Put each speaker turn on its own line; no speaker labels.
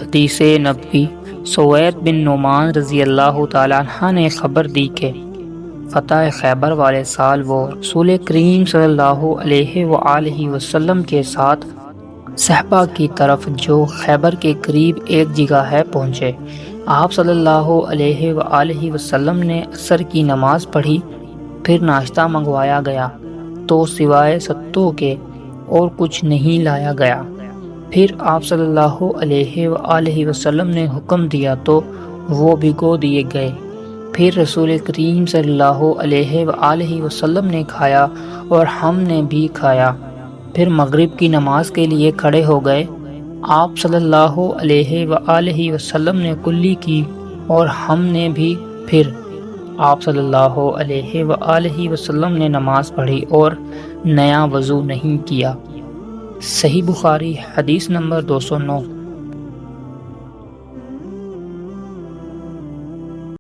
حدیث نبوی سوید بن نعمان رضی اللہ تعالیٰ عنہ نے خبر دی کہ فتح خیبر والے سال وہ رسول کریم صلی اللہ علیہ وآلہ وسلم کے ساتھ صحبہ کی طرف جو خیبر کے قریب ایک جگہ ہے پہنچے۔ آپ صلی اللہ علیہ وآلہ وسلم نے عصر کی نماز پڑھی، پھر ناشتہ منگوایا گیا تو سوائے ستو کے اور کچھ نہیں لایا گیا۔ پھر آپ صلی اللہ علیہ وآلہ وسلم نے حکم دیا تو وہ بھگو دیے گئے۔ پھر رسول کریم صلی اللہ علیہ وآلہ وسلم نے کھایا اور ہم نے بھی کھایا۔ پھر مغرب کی نماز کے لیے کھڑے ہو گئے۔ آپ صلی اللہ علیہ وآلہ وسلم نے کلی کی اور ہم نے بھی۔ پھر آپ صلی اللہ علیہ وآلہ وسلم نے نماز پڑھی اور نیا وضو نہیں کیا۔ صحیح بخاری حدیث نمبر 209۔